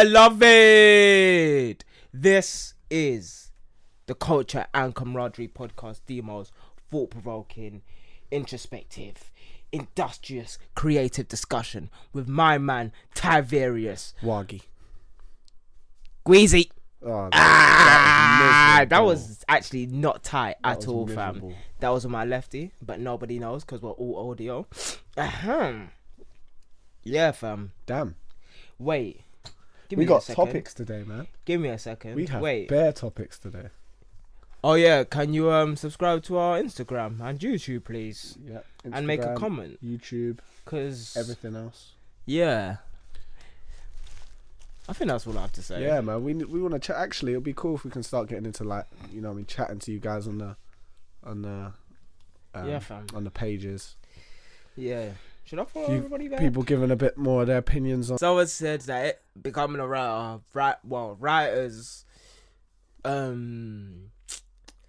Beloved, this is the Culture and Camaraderie podcast, the most thought-provoking, introspective, industrious, creative discussion with my man, Tiberius. Wagi. Gweezy. Oh, that was actually not tight at all, miserable. fam. That was with my lefty, but nobody knows because we're all audio. Yeah, fam. Damn. Wait. We got topics today, man. Give me a second. We have bare topics today. Oh yeah, can you subscribe to our Instagram and YouTube, please? Yeah. And make a comment. YouTube. Cause everything else. Yeah. I think that's all I have to say. Yeah, man. We want to chat. Actually, it'll be cool if we can start getting into chatting to you guys on the fam. on the pages. Yeah. Should I follow everybody back? People giving a bit more of their opinions on. Someone said that becoming a writer, writers. I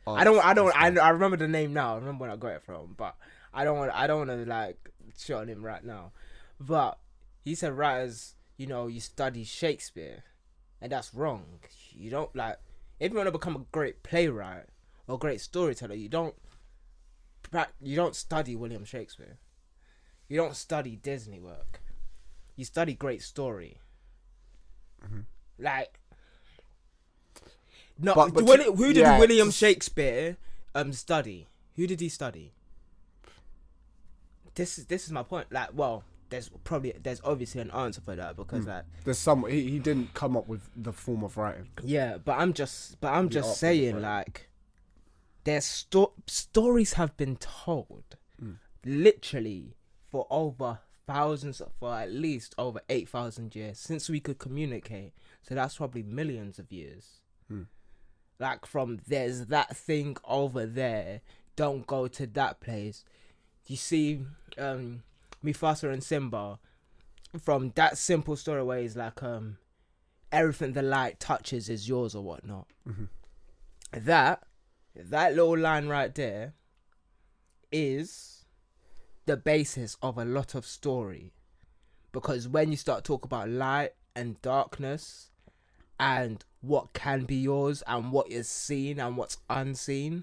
remember the name now. I remember when I got it from, but I don't want to like shit on him right now. But he said writers, you study Shakespeare, and that's wrong. You don't if you want to become a great playwright or a great storyteller, you don't study William Shakespeare. You don't study Disney work. You study great story. Mm-hmm. Who did William Shakespeare study? Who did he study? This is my point. There's obviously an answer for that because there's he didn't come up with the form of writing. Yeah, but I'm just saying there's stories have been told literally for at least over 8,000 years since we could communicate. So that's probably millions of years. From there's that thing over there, don't go to that place. You see, Mufasa and Simba, from that simple story where it's everything the light touches is yours or whatnot. Mm-hmm. That little line right there is the basis of a lot of story, because when you start talking about light and darkness and what can be yours and what is seen and what's unseen,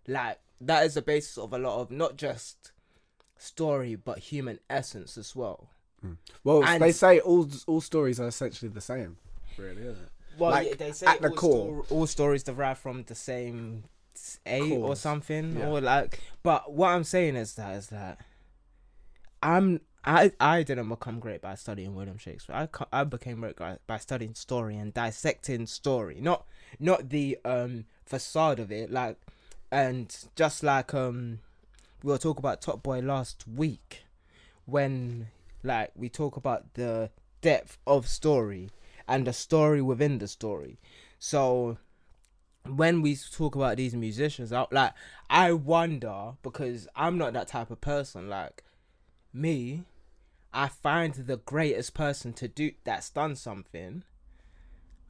that is the basis of a lot of not just story but human essence as well. Well, they say all stories are essentially the same, really, isn't it? Well, they say at the core, all stories derive from the same or something, but what I'm saying is that I didn't become great by studying William Shakespeare. I became great by studying story and dissecting story, not the facade of it. And just we were talking about Top Boy last week, when we talk about the depth of story and the story within the story. So when we talk about these musicians, I wonder, because I'm not that type of person. Me, I find the greatest person to do that's done something,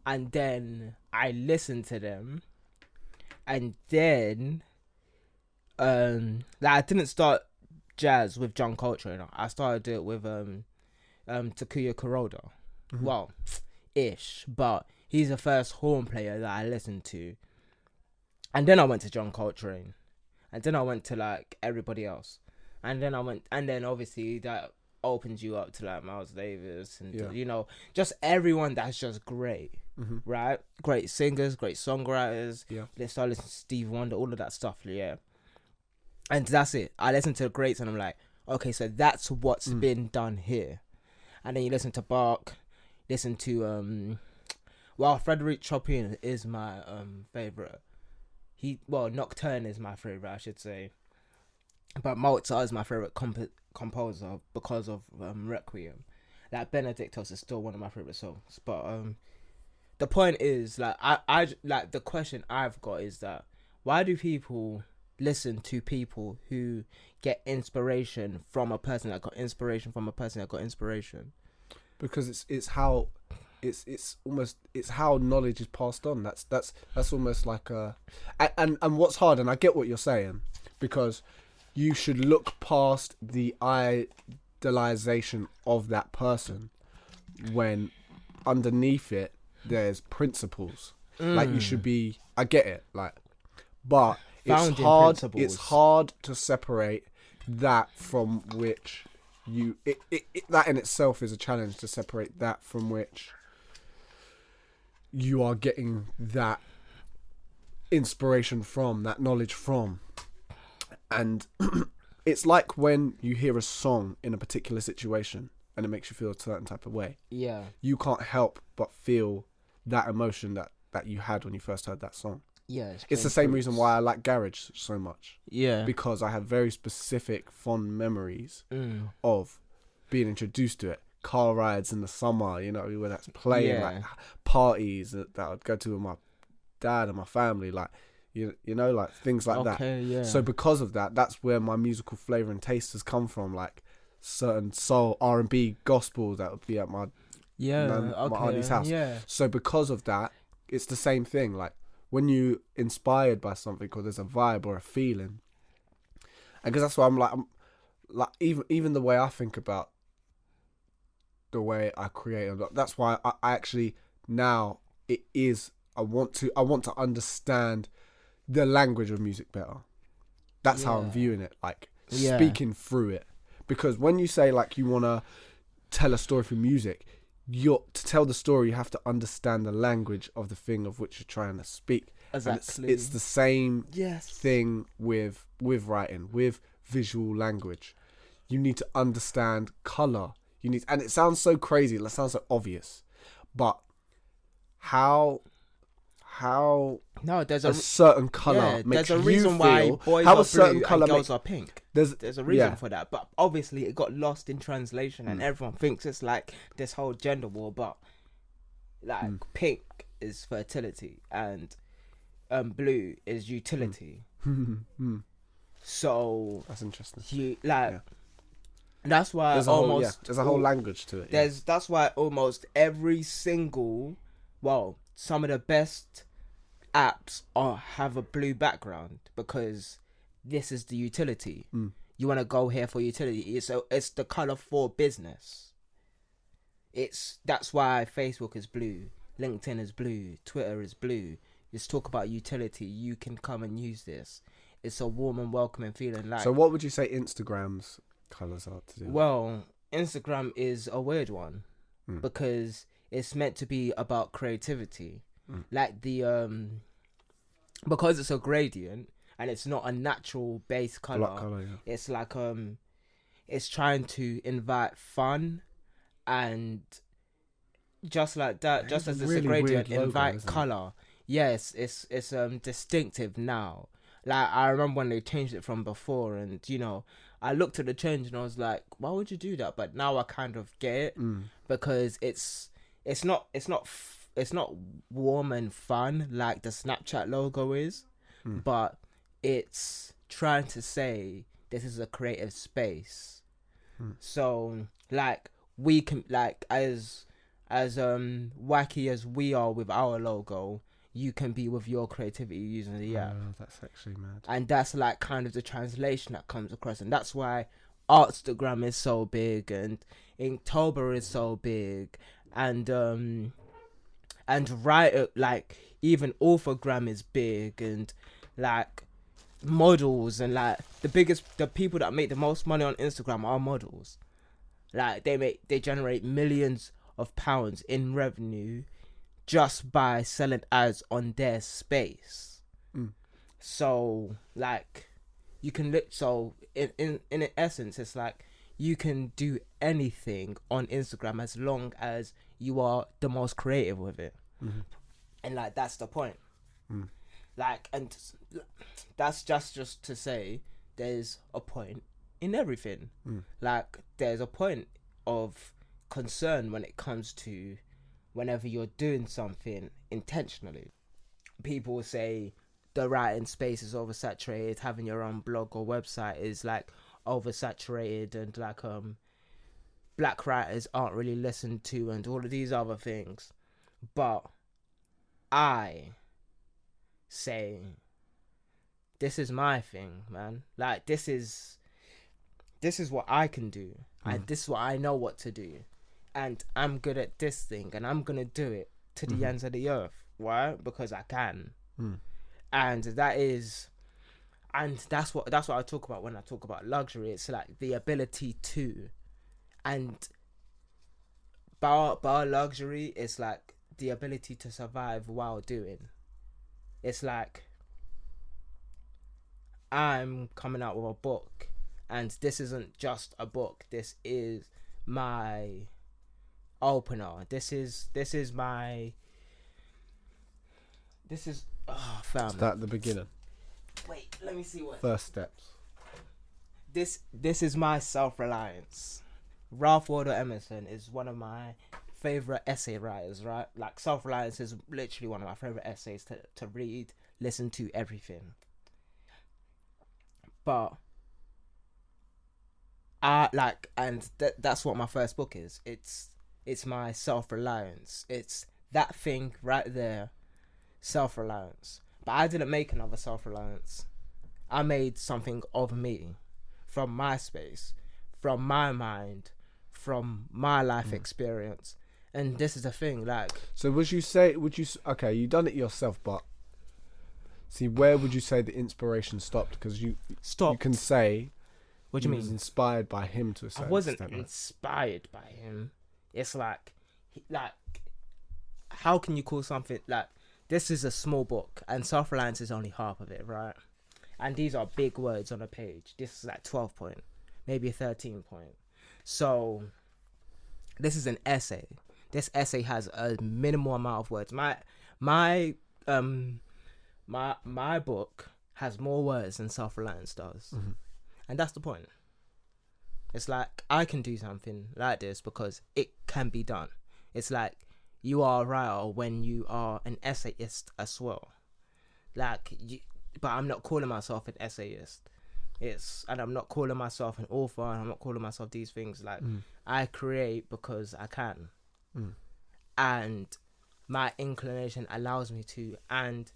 and then I listen to them, and then I didn't start jazz with John Coltrane. I started it with Takuya Kuroda. Mm-hmm. Well, ish, but he's the first horn player that I listened to. And then I went to John Coltrane. And then I went to everybody else. And then obviously that opens you up to Miles Davis and just everyone that's just great. Mm-hmm. Right? Great singers, great songwriters. Yeah. Let's start listening to Stevie Wonder, all of that stuff, yeah. And that's it. I listen to the greats and I'm like, okay, so that's what's been done here. And then you listen to Bach, listen to Frédéric Chopin is my favorite. Nocturne is my favorite, I should say. But Mozart is my favorite composer because of Requiem. Benedictus is still one of my favorite songs. But the point is, I the question I've got is that why do people listen to people who get inspiration from a person that got inspiration from a person that got inspiration? Because it's how knowledge is passed on. That's almost like and what's hard, and I get what you're saying, because you should look past the idolization of that person when underneath it there's principles. Like you should be. I get it. Like, but Founding it's hard. principles. It's hard to separate that from which you. That in itself is a challenge to separate that from which you are getting that inspiration from, that knowledge from. And it's like when you hear a song in a particular situation and it makes you feel a certain type of way. Yeah. You can't help but feel that emotion that you had when you first heard that song. Yeah. It's the same reason why I like garage so much. Yeah. Because I have very specific fond memories of being introduced to it. Car rides in the summer, you know, when that's playing, like parties that I'd go to with my dad and my family, like you know, like things like that. Yeah. So because of that, that's where my musical flavour and taste has come from, like certain soul, R&B, gospel that would be at my my auntie's house. Yeah. So because of that, it's the same thing. Like when you inspired by something or there's a vibe or a feeling, and because that's why I'm like even the way I think about the way I create, that's why I actually now it is I want to understand the language of music better. That's how I'm viewing it, like speaking through it. Because when you say like you want to tell a story through music, to tell the story you have to understand the language of the thing of which you're trying to speak. Exactly. It's the same thing with writing, with visual language. You need to understand colour. And it sounds so crazy, it sounds so obvious, but how there's a certain colour makes there's a you reason feel, why boys how are a certain blue colour and girls are pink. There's a reason for that, but obviously it got lost in translation, and everyone thinks it's like this whole gender war. But like pink is fertility, and blue is utility. So that's interesting. That's why there's a whole language to it. That's why almost every single, some of the best apps have a blue background, because this is the utility. You want to go here for utility. It's the color for business. That's why Facebook is blue, LinkedIn is blue, Twitter is blue. Just talk about utility. You can come and use this. It's a warm and welcoming feeling. Like, so what would you say Instagram's colours are to do? Well, Instagram is a weird one because it's meant to be about creativity. Like because it's a gradient and it's not a natural base color. It's like it's trying to invite fun, and just like that, just as it's a gradient, invite color. Yes, it's distinctive now. Like I remember when they changed it from before, and you know, I looked at the change and I was like, why would you do that? But now I kind of get it, because it's not warm and fun like the Snapchat logo is, but it's trying to say this is a creative space. So like we can, like as wacky as we are with our logo, you can be with your creativity using the app. That's actually mad. And that's like kind of the translation that comes across, and that's why Artstagram is so big, and Inktober is so big, and like even Orthogram is big, and like models, and like the people that make the most money on Instagram are models. Like they generate millions of pounds in revenue just by selling ads on their space. So like you can in essence, it's like you can do anything on Instagram as long as you are the most creative with it. And like that's the point. Like, and that's just to say there's a point in everything. Like there's a point of concern when it comes to whenever you're doing something intentionally. People will say the writing space is oversaturated, having your own blog or website is like oversaturated, and like black writers aren't really listened to, and all of these other things. But I say this is my thing, man. Like this is what I can do, and this is what I know what to do. and I'm good at this thing, and I'm gonna do it to the ends of the earth. Why? Because I can. And that's what I talk about when I talk about luxury. It's like the ability to, and bar luxury is like the ability to survive while doing. It's like I'm coming out with a book, and this isn't just a book. This is my opener. This is fam. Is that the beginning? Wait, let me see what. First steps. This is my self-reliance. Ralph Waldo Emerson is one of my favorite essay writers, right? Like, self-reliance is literally one of my favorite essays to read, listen to, everything. But that's what my first book is. It's my self-reliance. It's that thing right there, self-reliance. But I didn't make another self-reliance. I made something of me, from my space, from my mind, from my life experience. And this is the thing, like... So okay, you done it yourself, but... See, where would you say the inspiration stopped? Because you can say... What do you mean? Was inspired by him to a certain extent. I wasn't inspired by him. It's like, how can you call something... Like, this is a small book, and self-reliance is only half of it, right? And these are big words on a page. This is like 12 point, maybe a 13 point. So, this is an essay. This essay has a minimal amount of words. My book has more words than self-reliance does. And that's the point. It's like, I can do something like this because it can be done. It's like, you are a writer when you are an essayist as well. Like, but I'm not calling myself an essayist. And I'm not calling myself an author, and I'm not calling myself these things. Like, I create because I can. And my inclination allows me to, and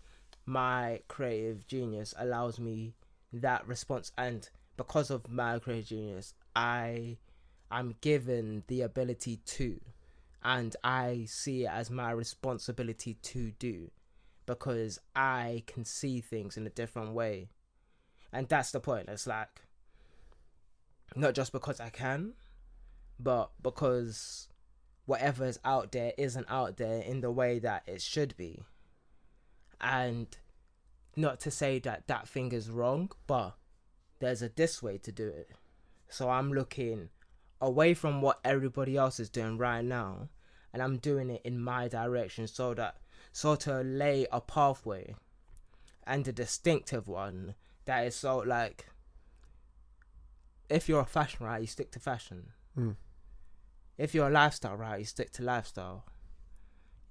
my creative genius allows me that response. And because of my creative genius, I'm given the ability to, and I see it as my responsibility to do, because I can see things in a different way. And that's the point. It's like, not just because I can, but because whatever is out there isn't out there in the way that it should be. And not to say that that thing is wrong, but there's a this way to do it. So I'm looking away from what everybody else is doing right now, and I'm doing it in my direction, so to lay a pathway, and a distinctive one that is so, like, if you're a fashion writer, you stick to fashion. If you're a lifestyle writer, you stick to lifestyle.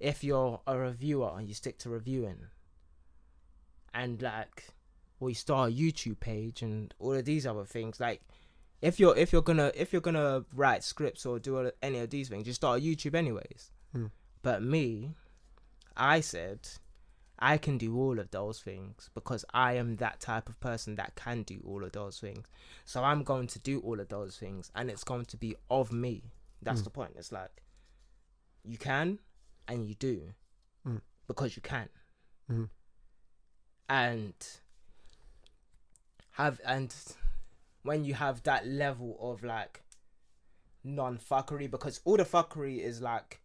If you're a reviewer, you stick to reviewing. And like, or you start a YouTube page and all of these other things. Like, if you're gonna write scripts or do any of these things, you start a YouTube anyways. But me, I said, I can do all of those things because I am that type of person that can do all of those things. So I'm going to do all of those things, and it's going to be of me. That's the point. It's like, you can and you do because you can. And when you have that level of like non-fuckery, because all the fuckery is like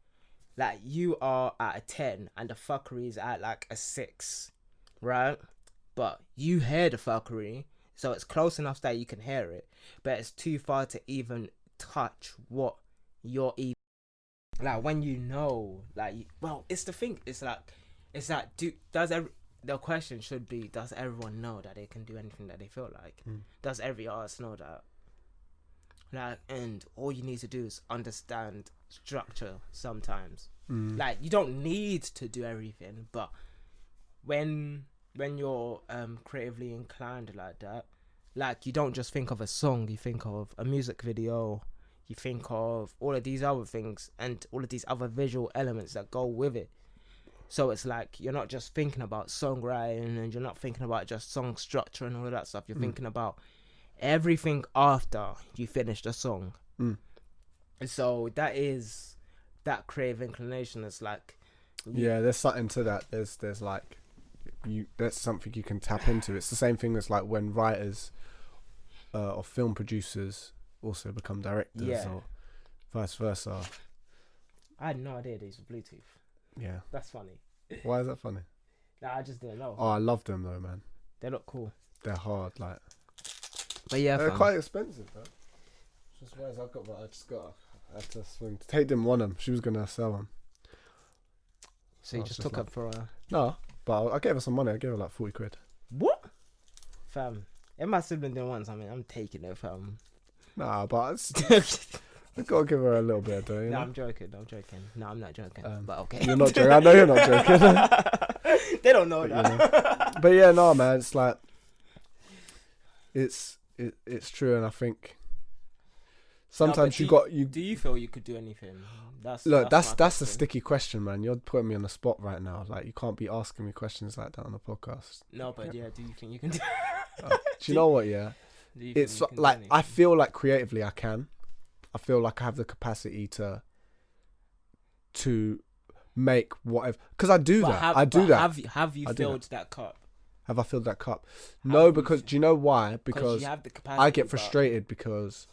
you are at a 10 and the fuckery is at like a 6, right? But you hear the fuckery, so it's close enough that you can hear it, but it's too far to even touch what you're even like. When you know, like, well, it's the thing. It's like the question should be, does everyone know that they can do anything that they feel like? Does every artist know that? Like, and all you need to do is understand structure sometimes. Like, you don't need to do everything, but when you're creatively inclined like that, like, you don't just think of a song, you think of a music video, you think of all of these other things and all of these other visual elements that go with it. So it's like, you're not just thinking about songwriting, and you're not thinking about just song structure and all of that stuff. You're thinking about everything after you finish the song. And so that is that creative inclination. It's like, yeah, there's something to that. There's like, that's something you can tap into. It's the same thing as like when writers or film producers also become directors or vice versa. I had no idea these were Bluetooth. Yeah. That's funny. Why is that funny? Nah, I just didn't know. Oh, I love them though, man. They look cool. They're hard, like. But yeah, they're quite expensive, though. Just whereas I had to swing. Tate didn't want them. She was gonna sell them. So you just took up for a... No, but I gave her some money. I gave her like 40 quid. What? Fam, if my sibling didn't want something, I'm taking it, fam. Nah, but I gotta give her a little bit of dough, you know? I'm joking. No, I'm not joking. But okay. You're not joking. I know you're not joking. They don't know but, that. You know. But yeah, no, man. It's like it's true, and I think sometimes Do you feel you could do anything? That's a sticky question, man. You're putting me on the spot right now. Like, you can't be asking me questions like that on the podcast. No, but yeah, do you think you can do? Do you know what? Yeah, it's like I feel like creatively I can. I feel like I have the capacity to make whatever, because I do that. Have you filled that cup? Have I filled that cup? No, because do you know why? Because you have the capacity, I get frustrated because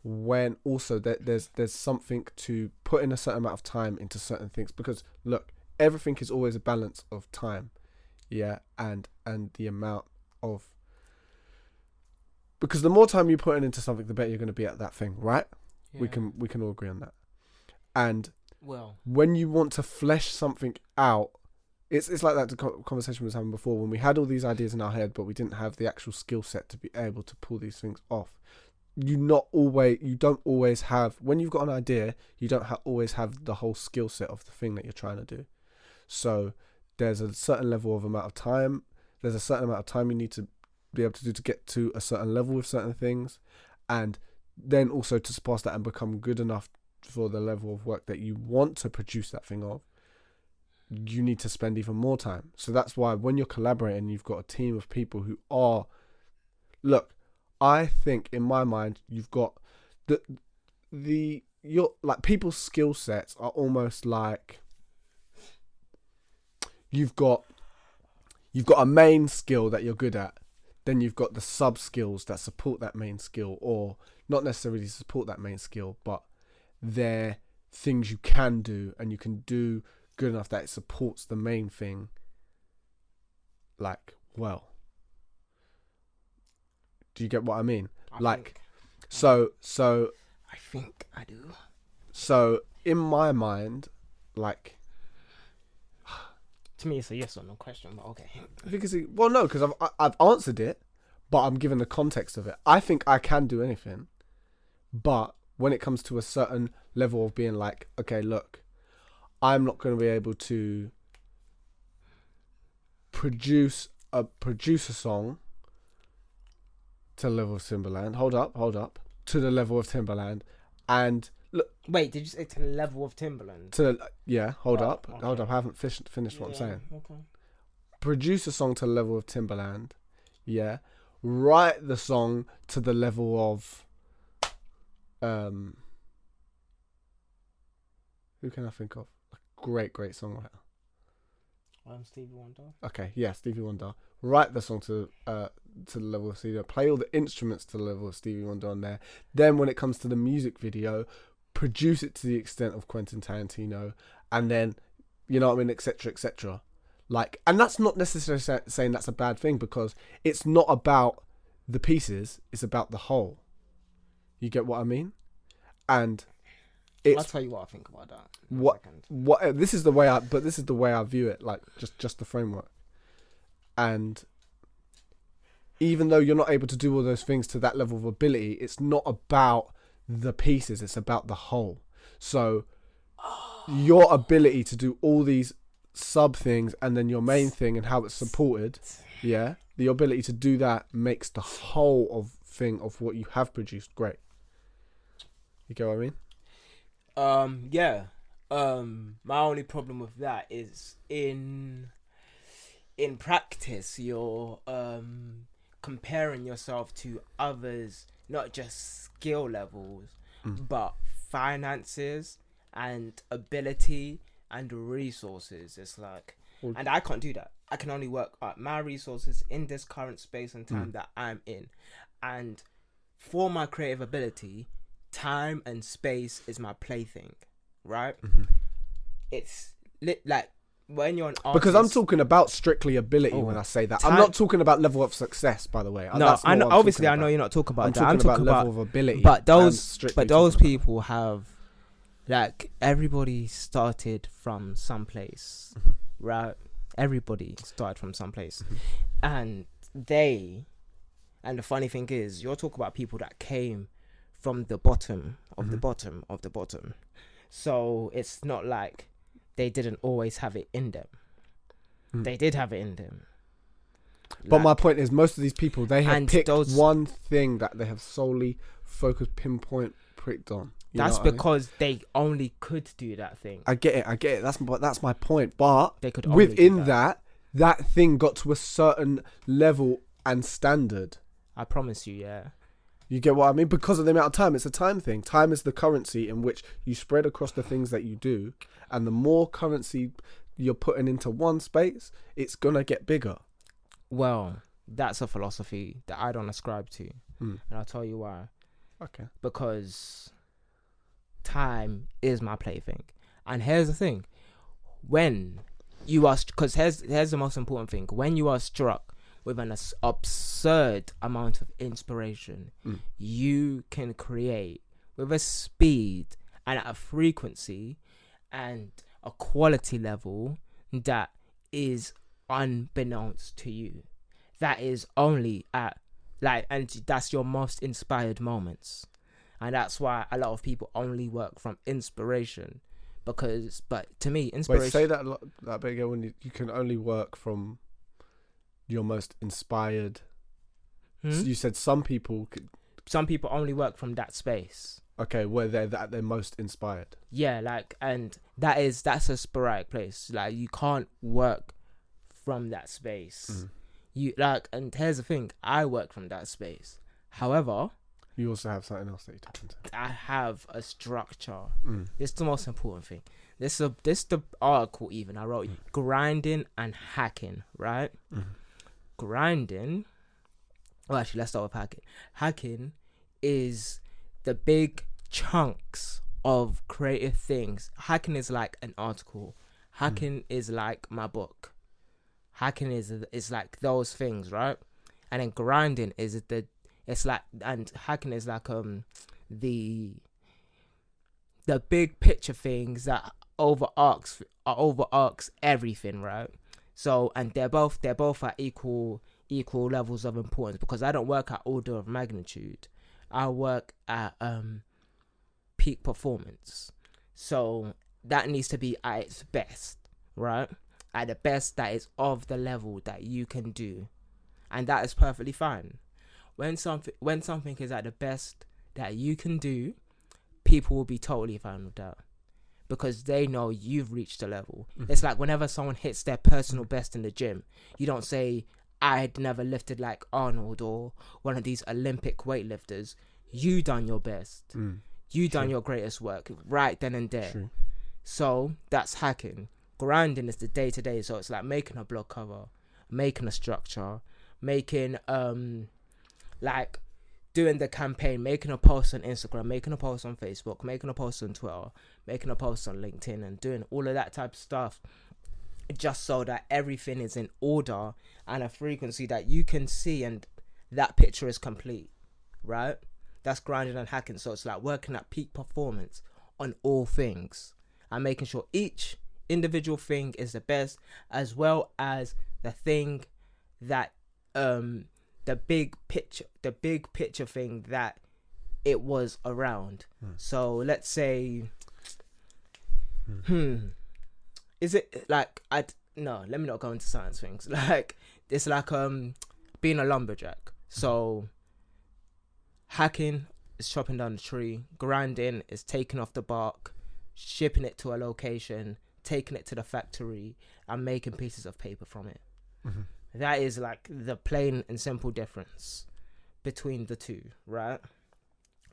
when also there's something to put in a certain amount of time into certain things, because look, everything is always a balance of time, yeah, and the amount of, because the more time you put into something, the better you're going to be at that thing, right? Yeah. We can all agree on that. And when you want to flesh something out, it's like that conversation we was having before, when we had all these ideas in our head, but we didn't have the actual skill set to be able to pull these things off. You don't always have, when you've got an idea, you don't always have the whole skill set of the thing that you're trying to do. So there's a certain level of amount of time. There's a certain amount of time you need to be able to do to get to a certain level with certain things, and then also to surpass that and become good enough for the level of work that you want to produce that thing of, you need to spend even more time. So that's why when you're collaborating, you've got a team of people who are, look, I think in my mind, you've got your like people's skill sets are almost like you've got a main skill that you're good at, then you've got the sub skills that support that main skill, or not necessarily support that main skill, but they're things you can do and you can do good enough that it supports the main thing, like, well. Do you get what I mean? I think I do. So in my mind, like, to me it's a yes or no question, but okay. Because I've answered it, but I'm giving the context of it. I think I can do anything, but when it comes to a certain level of being like, okay, look, I'm not going to be able to produce a song to the level of Timbaland. Hold up. To the level of Timbaland. And look. Wait, did you say to the level of Timbaland? Hold up. I haven't finished what I'm saying. Okay. Produce a song to the level of Timbaland. Yeah. Write the song to the level of who can I think of? A great songwriter. Stevie Wonder. Okay, yeah, Stevie Wonder. Write the song to the level of Stevie Wonder. Play all the instruments to the level of Stevie Wonder on there. Then when it comes to the music video, produce it to the extent of Quentin Tarantino, and then, you know what I mean, etc., etc. Like, and that's not necessarily saying that's a bad thing, because it's not about the pieces; it's about the whole. You get what I mean? And I'll tell you what I think about that. This is the way I view it. Like, just the framework. And even though you're not able to do all those things to that level of ability, it's not about the pieces, it's about the whole. So your ability to do all these sub things and then your main thing and how it's supported, yeah, the ability to do that makes the whole of thing of what you have produced great. You get what I mean? Yeah. My only problem with that is in practice, you're comparing yourself to others, not just skill levels, but finances. and ability and resources. It's like, and I can't do that. I can only work at my resources in this current space and time that I'm in. And for my creative ability, time and space is my plaything, right? It's like when you're an artist. Because I'm talking about strictly ability when I say that. I'm not talking about level of success, by the way. No, I know, obviously I know you're not talking about that. I'm talking about level of ability. But those people have, like, everybody started from someplace, right? Everybody started from someplace, and the funny thing is, you're talking about people that came from the bottom of the bottom of the bottom. So it's not like they didn't always have it in them. They did have it in them. But my point is, most of these people, they have picked one thing that they have solely focused, pinpoint, pricked on. That's because they only could do that thing. I get it. That's my point. But they could only within that thing got to a certain level and standard. I promise you, yeah. You get what I mean? Because of the amount of time. It's a time thing. Time is the currency in which you spread across the things that you do. And the more currency you're putting into one space, it's going to get bigger. Well, that's a philosophy that I don't ascribe to. And I'll tell you why. Okay. Because time is my plaything. And here's the thing. When you are... Because here's the most important thing. When you are struck with an absurd amount of inspiration, you can create with a speed and a frequency and a quality level that is unbeknownst to you. That is only at, like, and that's your most inspired moments. And that's why a lot of people only work from inspiration. Because, but to me, inspiration... Wait, say that bit again. When you can only work from your most inspired. So you said some people only work from that space. Okay, where they're at their most inspired. Yeah, like, and that's a sporadic place. Like, you can't work from that space. You like, and here's the thing, I work from that space. However, you also have something else that you tap into. I have a structure. This is the most important thing. This is the article even I wrote. Grinding and hacking, right? Grinding. Well, actually, let's start with hacking. Hacking is the big chunks of creative things. Hacking is like an article. Hacking is like my book. Hacking is like those things, right? And then grinding is and hacking is like the big picture things that overarcs everything, right? So, and they're both at equal levels of importance, because I don't work at order of magnitude. I work at peak performance. So that needs to be at its best, right? At the best that is of the level that you can do. And that is perfectly fine. When something is at the best that you can do, people will be totally fine with that, because they know you've reached a level. It's like whenever someone hits their personal best in the gym, you don't say, I'd never lifted like Arnold or one of these Olympic weightlifters. You done your best. You done your greatest work right then and there. True. So that's hacking. Grinding is the day to day. So it's like making a blog cover, making a structure, making like doing the campaign, making a post on Instagram, making a post on Facebook, making a post on Twitter, making a post on LinkedIn, and doing all of that type of stuff, just so that everything is in order and a frequency that you can see, and that picture is complete, right? That's grinding and hacking. So it's like working at peak performance on all things and making sure each individual thing is the best, as well as the thing that the big picture thing that it was around. So let's say is it like, no, let me not go into science things. Like, it's like being a lumberjack. So hacking is chopping down the tree. Grinding is taking off the bark, shipping it to a location, taking it to the factory, and making pieces of paper from it. That is like the plain and simple difference between the two, right?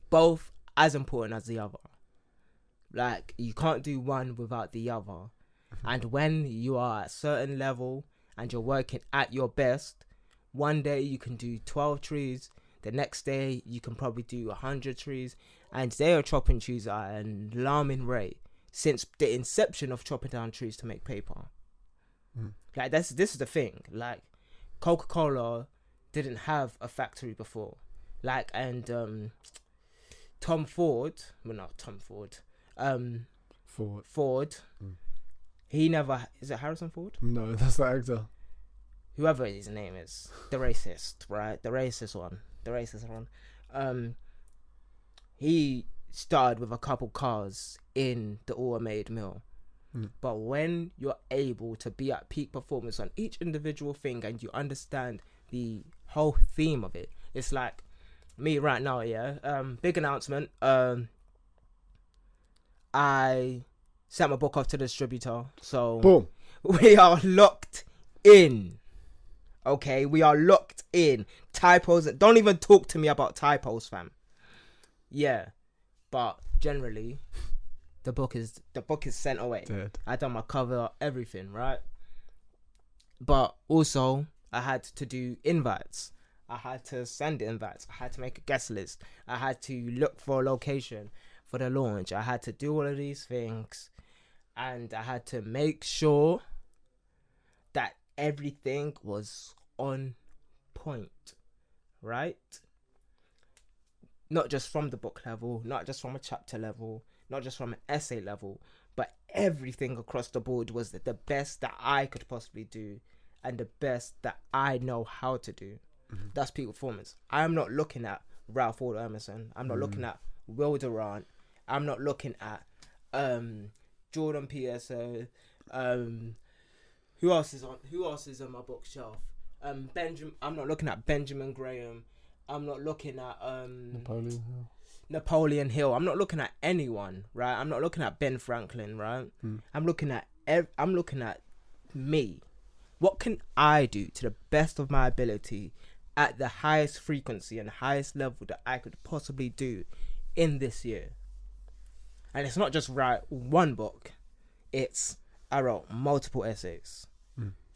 Both as important as the other. Like, you can't do one without the other. And when you are at a certain level and you're working at your best, one day you can do 12 trees. The next day you can probably do 100 trees. And they are chopping trees at an alarming rate since the inception of chopping down trees to make paper. Like, this is the thing. Like, Coca-Cola didn't have a factory before. Like, and Ford. He never, is it Harrison Ford? No, that's the actor. Whoever his name is, the racist, right? The racist one. He started with a couple cars in the automated mill. But when you're able to be at peak performance on each individual thing and you understand the whole theme of it, it's like me right now, yeah. Big announcement. I sent my book off to the distributor, so boom, we are locked in. Okay, we are locked in. Typos, don't even talk to me about typos, fam. Yeah, but generally, the book is sent away. Dead. I done my cover, everything, right? But also, I had to do invites. I had to send invites. I had to make a guest list. I had to look for a location for the launch. I had to do all of these things, and I had to make sure that everything was on point, right? Not just from the book level, not just from a chapter level, not just from an essay level, but everything across the board was the best that I could possibly do and the best that I know how to do. That's peak performance. I'm not looking at Ralph Waldo Emerson. I'm not looking at Will Durant. I'm not looking at Jordan Peterson. Who else is on my bookshelf? Benjamin. I'm not looking at Benjamin Graham. I'm not looking at Napoleon Hill. I'm not looking at anyone, right? I'm not looking at Ben Franklin, right? I'm looking at me. What can I do to the best of my ability at the highest frequency and highest level that I could possibly do in this year? And it's not just write one book. It's, I wrote multiple essays.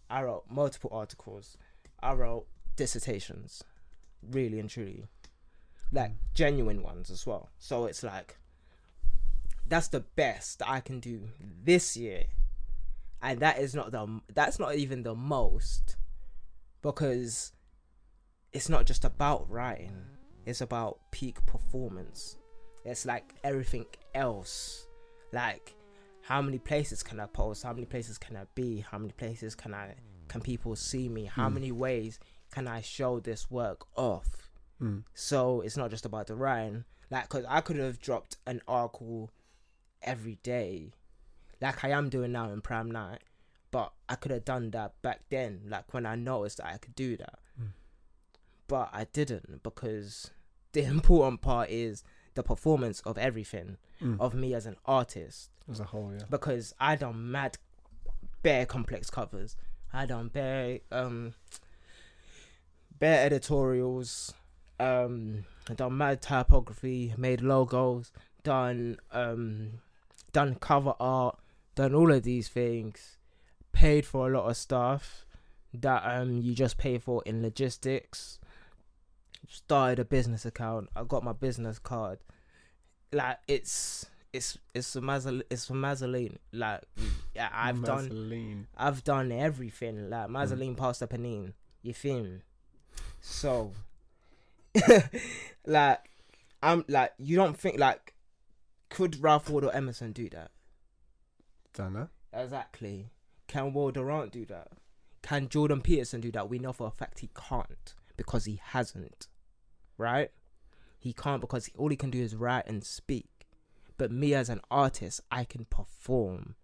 I wrote multiple articles. I wrote dissertations, really and truly, like genuine ones as well. So it's like, that's the best I can do this year. And that's not even the most, because it's not just about writing. It's about peak performance. It's like everything else. Like, how many places can I post? How many places can I be? How many places can people see me? How many ways can I show this work off? So it's not just about the writing. Like, because I could have dropped an article every day, like I am doing now in Prime Night, but I could have done that back then, like when I noticed that I could do that. But I didn't, because the important part is the performance of everything, of me as an artist. As a whole, yeah. Because I done mad, bare complex covers. I done bare editorials. I done mad typography, made logos, done cover art, done all of these things, paid for a lot of stuff that you just pay for in logistics. Started a business account. I got my business card. Like, it's for Mazzoline. Like, yeah, I've done everything. Like, Mazzoline pasta panini. You feel me? So, like, I'm like, you don't think, like, could Ralph Waldo Emerson do that? Don't know. Exactly. Can Will Durant do that? Can Jordan Peterson do that? We know for a fact he can't, because he hasn't. Right? He can't, because all he can do is write and speak. But me as an artist, I can perform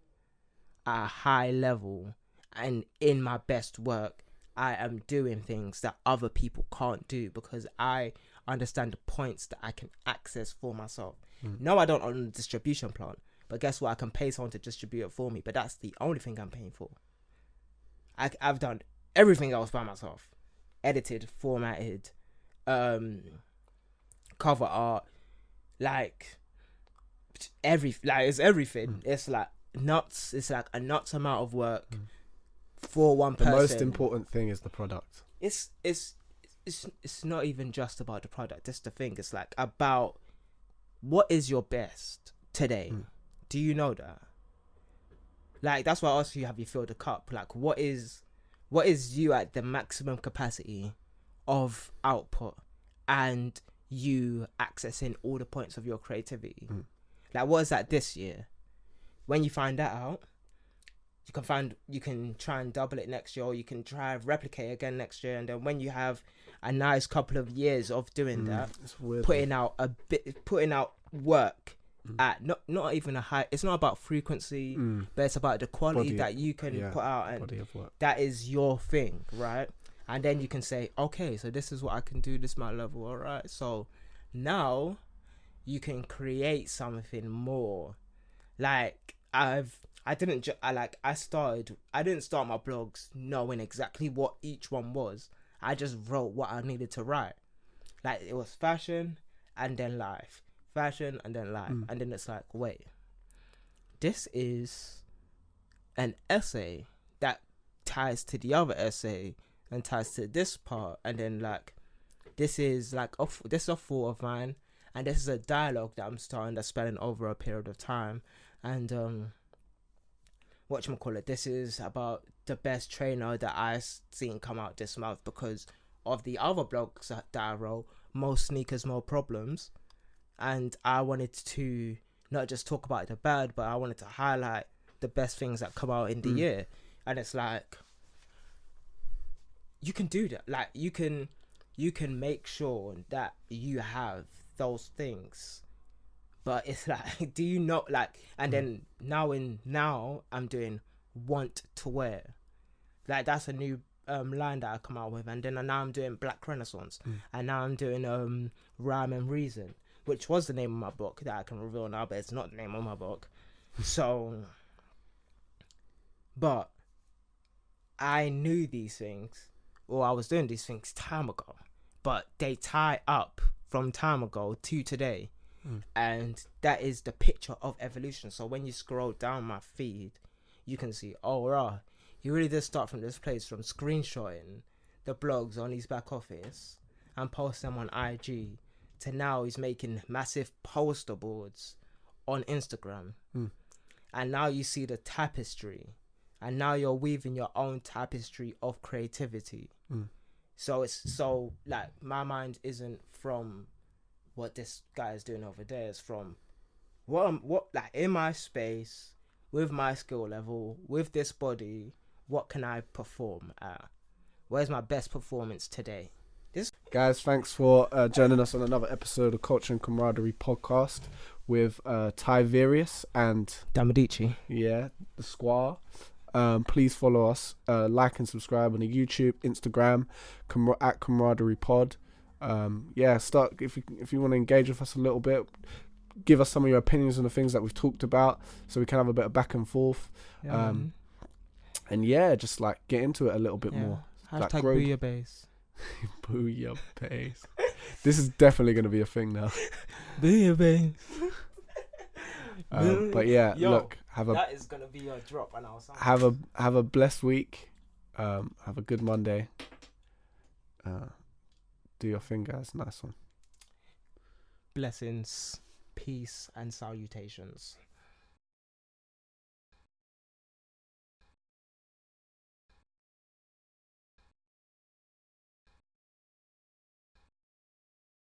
at a high level, and in my best work, I am doing things that other people can't do, because I understand the points that I can access for myself. No, I don't own a distribution plant, but guess what? I can pay someone to distribute it for me, but that's the only thing I'm paying for. I've done everything else by myself. Edited, formatted, cover art, like, it's everything. It's like nuts. It's like a nuts amount of work for one person. The most important thing is the product. It's not even just about the product. That's the thing. It's like about what is your best today. Do you know that? Like, that's why I asked you, have you filled the cup? Like, what is you at the maximum capacity of output and you accessing all the points of your creativity? Like, what is that this year? When you find that out, you can try and double it next year, or you can try and replicate again next year. And then when you have a nice couple of years of doing that, putting out work at not even a high, it's not about frequency, but it's about the quality that you can put out, and that is your thing, right? And then you can say, okay, so this is what I can do, this is my level, all right? So now you can create something more. Like, I didn't start my blogs knowing exactly what each one was. I just wrote what I needed to write. Like, it was fashion and then life. Fashion and then life. And then it's like, wait, this is an essay that ties to the other essay and ties to this part. And then, like, this is like this is a thought of mine, and this is a dialogue that I'm starting that's spanning over a period of time. And whatchamacallit, this is about the best trainer that I've seen come out this month because of the other blogs that I wrote, More Sneakers, More Problems. And I wanted to not just talk about the bad, but I wanted to highlight the best things that come out in the year. And it's like, you can do that. Like, you can make sure that you have those things. But it's like, do you know, like, and then now I'm doing want to wear. Like, that's a new line that I come out with. And then now I'm doing Black Renaissance. And now I'm doing Rhyme and Reason, which was the name of my book that I can reveal now, but it's not the name of my book. So, but I knew these things, or I was doing these things time ago, but they tie up from time ago to today. And that is the picture of evolution. So when you scroll down my feed, you can see, he really did start from this place, from screenshotting the blogs on his back office and post them on IG, to now he's making massive poster boards on Instagram. And now you see the tapestry, and now you're weaving your own tapestry of creativity. So it's so, like, my mind isn't from what this guy is doing over there. It's from what like in my space, with my skill level, with this body, what can I perform at? Where's my best performance today? Guys, thanks for joining us on another episode of Culture and Camaraderie podcast with Ty Various and Damilare. Yeah, the Squaw. Please follow us, like and subscribe on the YouTube, Instagram, at Camaraderie Pod. Start if you want to engage with us a little bit, give us some of your opinions on the things that we've talked about, so we can have a bit of back and forth. Just like get into it a little bit more. Hashtag booyah base. Booyah base. This is definitely going to be a thing now. Booyah base. But yeah, look, that is gonna be your drop, and have a blessed week. Have a good Monday. Do your thing, guys. Nice one. Blessings, peace, and salutations.